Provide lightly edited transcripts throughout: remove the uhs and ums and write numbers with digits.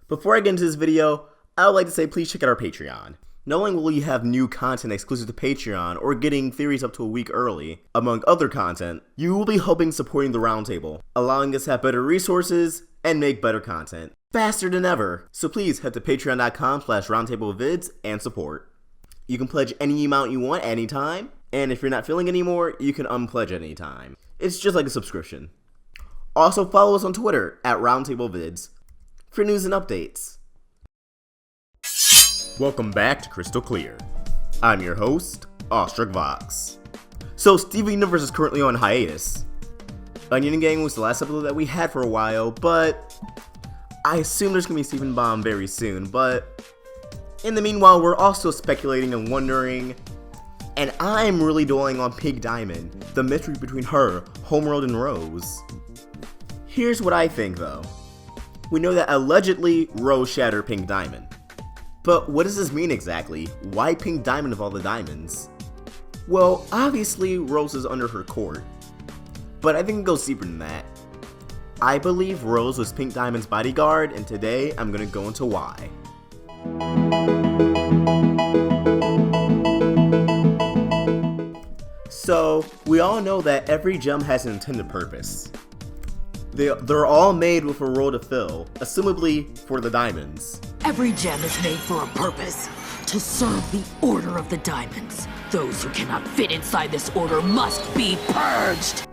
Before I get into this video, I would like to say please check out our Patreon. Not only will you have new content exclusive to Patreon or getting theories up to a week early, among other content, you will be helping supporting the Roundtable, allowing us to have better resources and make better content faster than ever. So please head to patreon.com/roundtablevids and support. You can pledge any amount you want anytime, and if you're not feeling anymore, you can unpledge anytime. It's just like a subscription. Also follow us on Twitter @roundtablevids for news and updates. Welcome back to Crystal Clear. I'm your host, Awestruck Vox. So Steven Universe is currently on hiatus. Onion Gang was the last episode that we had for a while, but I assume there's gonna be Steven Bomb very soon, but in the meanwhile, we're also speculating and wondering, and I'm really dwelling on Pink Diamond, the mystery between her, Homeworld, and Rose. Here's what I think though. We know that allegedly Rose shattered Pink Diamond. But what does this mean exactly? Why Pink Diamond of all the diamonds? Well, obviously Rose is under her court. But I think it goes deeper than that. I believe Rose was Pink Diamond's bodyguard, and today I'm gonna go into why. So, we all know that every gem has an intended purpose. They're all made with a role to fill, assumably for the diamonds. Every gem is made for a purpose, to serve the order of the diamonds. Those who cannot fit inside this order must be purged!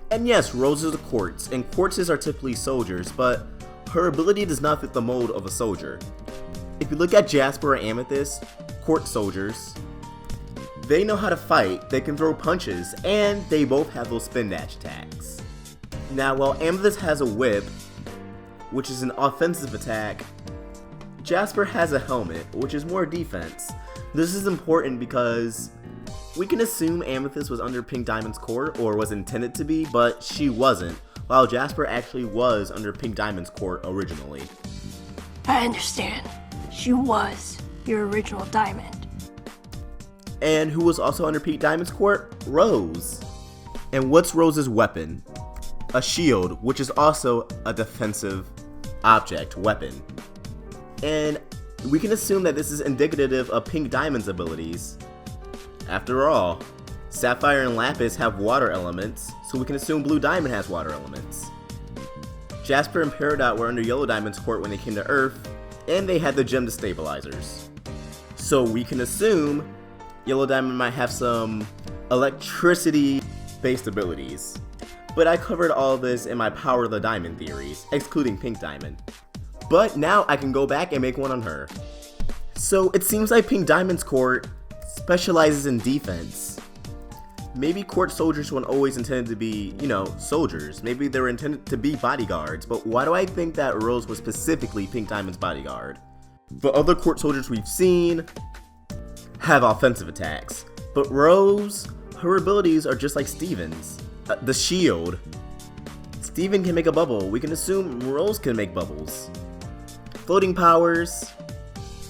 And yes, Rose is a Quartz, and Quartzes are typically soldiers, but her ability does not fit the mold of a soldier. If you look at Jasper and Amethyst, Quartz soldiers, they know how to fight, they can throw punches, and they both have those spin dash attacks. Now, while Amethyst has a whip, which is an offensive attack, Jasper has a helmet, which is more defense. This is important because we can assume Amethyst was under Pink Diamond's court, or was intended to be, but she wasn't, while Jasper actually was under Pink Diamond's court originally. I understand. She was your original diamond. And who was also under Pink Diamond's court? Rose. And what's Rose's weapon? A shield, which is also a defensive object, weapon. And we can assume that this is indicative of Pink Diamond's abilities. After all, Sapphire and Lapis have water elements, so we can assume Blue Diamond has water elements. Jasper and Peridot were under Yellow Diamond's court when they came to Earth, and they had the gem destabilizers. So we can assume Yellow Diamond might have some electricity-based abilities. But I covered all of this in my Power of the Diamond theories, excluding Pink Diamond. But now I can go back and make one on her. So it seems like Pink Diamond's court specializes in defense. Maybe court soldiers weren't always intended to be, soldiers. Maybe they were intended to be bodyguards, but why do I think that Rose was specifically Pink Diamond's bodyguard? The other court soldiers we've seen have offensive attacks, but Rose, her abilities are just like Steven's. The shield. Steven can make a bubble. We can assume Rose can make bubbles. Floating powers.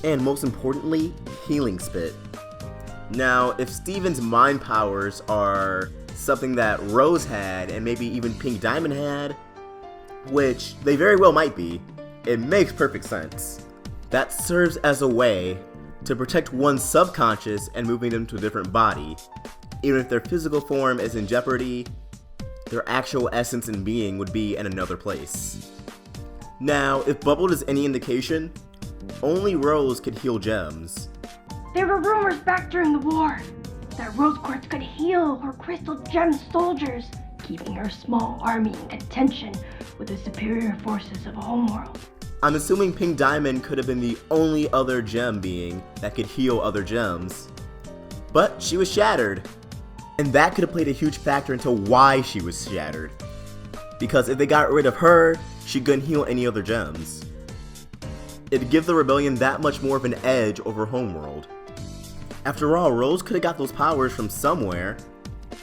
And most importantly, healing spit. Now, if Steven's mind powers are something that Rose had, and maybe even Pink Diamond had, which they very well might be, it makes perfect sense. That serves as a way to protect one's subconscious and moving them to a different body. Even if their physical form is in jeopardy, their actual essence and being would be in another place. Now, if bubbled is any indication, only Rose could heal gems. There were rumors back during the war that Rose Quartz could heal her crystal gem soldiers, keeping her small army in contention with the superior forces of Homeworld. I'm assuming Pink Diamond could have been the only other gem being that could heal other gems. But she was shattered. And that could have played a huge factor into why she was shattered. Because if they got rid of her, she couldn't heal any other gems. It'd give the rebellion that much more of an edge over Homeworld. After all, Rose could have got those powers from somewhere.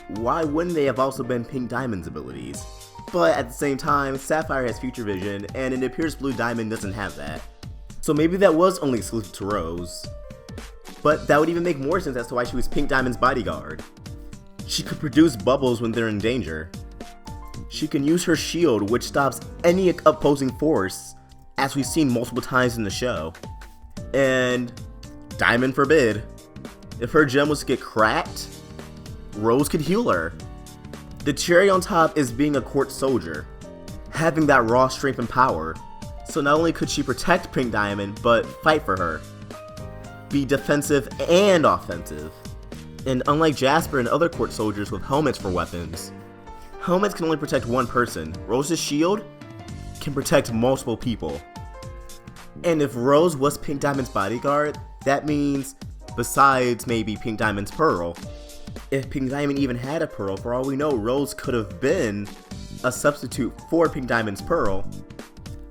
Why wouldn't they have also been Pink Diamond's abilities? But at the same time, Sapphire has future vision, and it appears Blue Diamond doesn't have that. So maybe that was only exclusive to Rose. But that would even make more sense as to why she was Pink Diamond's bodyguard. She could produce bubbles when they're in danger. She can use her shield, which stops any opposing force, as we've seen multiple times in the show. And diamond forbid, if her gem was to get cracked, Rose could heal her. The cherry on top is being a Quartz soldier, having that raw strength and power. So not only could she protect Pink Diamond, but fight for her, be defensive and offensive. And unlike Jasper and other Quartz soldiers with helmets for weapons, helmets can only protect one person. Rose's shield can protect multiple people. And if Rose was Pink Diamond's bodyguard, that means, besides maybe Pink Diamond's pearl, if Pink Diamond even had a pearl, for all we know, Rose could have been a substitute for Pink Diamond's pearl.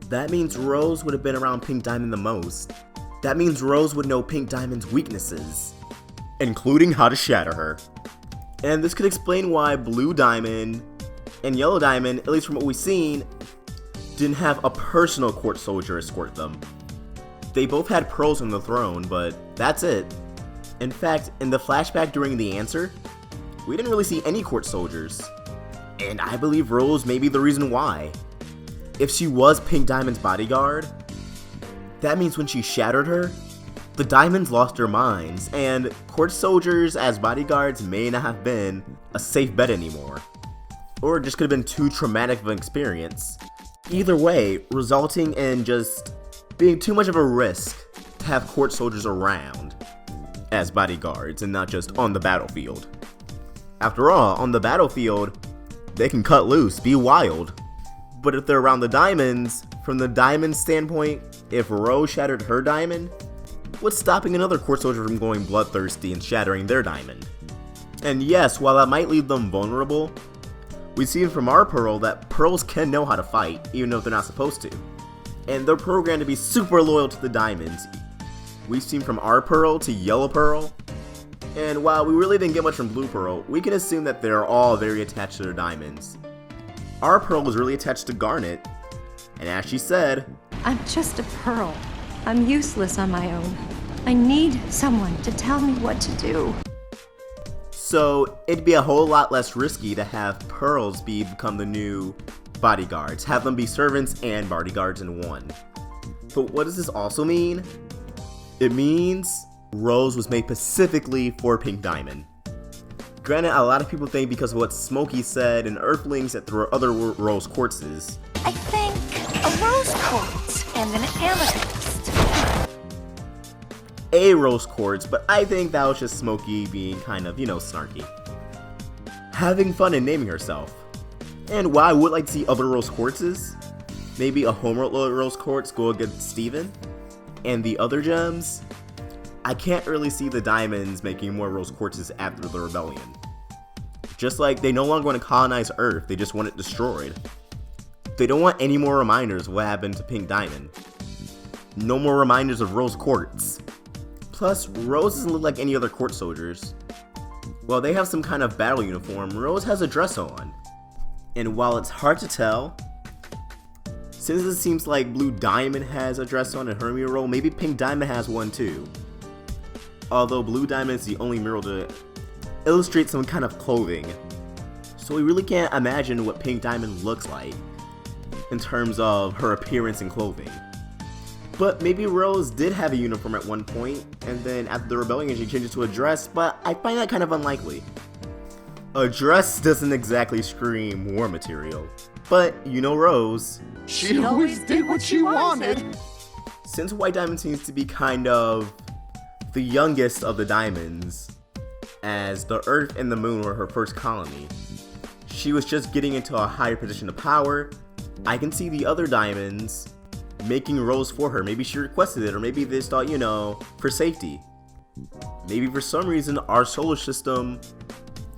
That means Rose would have been around Pink Diamond the most. That means Rose would know Pink Diamond's weaknesses, including how to shatter her. And this could explain why Blue Diamond and Yellow Diamond, at least from what we've seen, didn't have a personal Quartz soldier escort them. They both had pearls on the throne, but that's it. In fact, in the flashback during the answer, we didn't really see any Quartz soldiers. And I believe Rose may be the reason why. If she was Pink Diamond's bodyguard, that means when she shattered her, the Diamonds lost their minds, and Quartz soldiers as bodyguards may not have been a safe bet anymore. Or it just could have been too traumatic of an experience. Either way, resulting in just being too much of a risk to have Quartz soldiers around as bodyguards and not just on the battlefield. After all, on the battlefield, they can cut loose, be wild. But if they're around the Diamonds, from the Diamond standpoint, if Rose shattered her diamond, what's stopping another Quartz soldier from going bloodthirsty and shattering their diamond? And yes, while that might leave them vulnerable, we've seen from our Pearl that Pearls can know how to fight, even though they're not supposed to. And they're programmed to be super loyal to the Diamonds. We've seen from our Pearl to Yellow Pearl, and while we really didn't get much from Blue Pearl, we can assume that they're all very attached to their diamonds. Our Pearl was really attached to Garnet, and as she said, I'm just a pearl. I'm useless on my own. I need someone to tell me what to do. So it'd be a whole lot less risky to have Pearls become the new bodyguards, have them be servants and bodyguards in one. But what does this also mean? It means Rose was made specifically for Pink Diamond. Granted, a lot of people think because of what Smokey said and Earthlings that there were other Rose Quartzes. I think a rose quartz and an amethyst. A Rose Quartz, but I think that was just Smokey being kind of, snarky. Having fun and naming herself. And while I would like to see other Rose Quartzes, maybe a Homeworld Rose Quartz go against Steven, and the other gems, I can't really see the Diamonds making more Rose Quartzes after the rebellion. Just like they no longer want to colonize Earth, they just want it destroyed. They don't want any more reminders of what happened to Pink Diamond. No more reminders of Rose Quartz. Plus, Rose doesn't look like any other Quartz soldiers. While they have some kind of battle uniform, Rose has a dress on. And while it's hard to tell, since it seems like Blue Diamond has a dress on in her mural, maybe Pink Diamond has one too. Although Blue Diamond is the only mural to illustrate some kind of clothing, so we really can't imagine what Pink Diamond looks like in terms of her appearance and clothing. But maybe Rose did have a uniform at one point, and then after the rebellion she changed it to a dress, but I find that kind of unlikely. A dress doesn't exactly scream war material, but Rose. She always did what she wanted! Since White Diamond seems to be kind of the youngest of the Diamonds, as the Earth and the Moon were her first colony, she was just getting into a higher position of power. I can see the other Diamonds making Rose for her. Maybe she requested it, or maybe they just thought, for safety. Maybe for some reason our solar system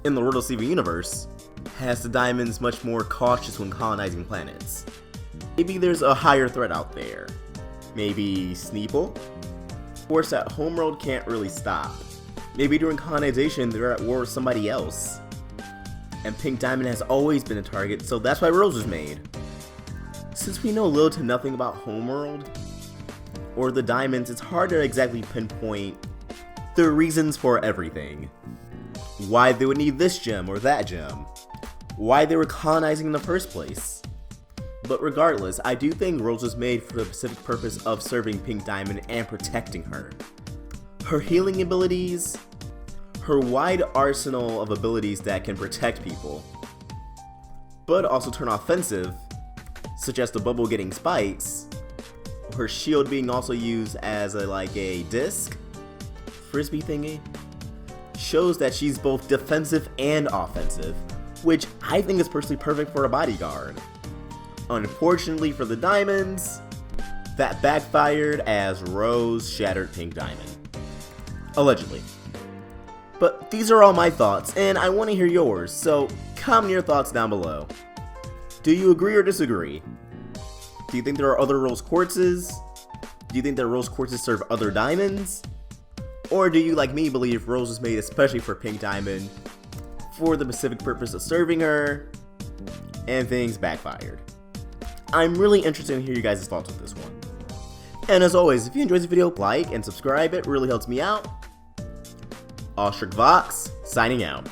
in the World of Steven universe has the Diamonds much more cautious when colonizing planets. Maybe there's a higher threat out there. Maybe Sneeple? Force that Homeworld can't really stop. Maybe during colonization they're at war with somebody else. And Pink Diamond has always been a target, so that's why Rose was made. Since we know little to nothing about Homeworld or the Diamonds, it's hard to exactly pinpoint the reasons for everything. Why they would need this gem or that gem. Why they were colonizing in the first place. But regardless, I do think Rose was made for the specific purpose of serving Pink Diamond and protecting her. Her healing abilities, her wide arsenal of abilities that can protect people, but also turn offensive, such as the bubble getting spikes, her shield being also used as a disc, frisbee thingy, shows that she's both defensive and offensive, which I think is personally perfect for a bodyguard. Unfortunately for the diamonds, that backfired as Rose shattered Pink Diamond. Allegedly. But these are all my thoughts, and I want to hear yours, so comment your thoughts down below. Do you agree or disagree? Do you think there are other rose quartzes? Do you think that rose quartzes serve other diamonds? Or do you, like me, believe Rose was made especially for Pink Diamond, for the specific purpose of serving her, and things backfired? I'm really interested in hearing you guys' thoughts on this one. And as always, if you enjoyed this video, like and subscribe, it really helps me out. Vox, signing out.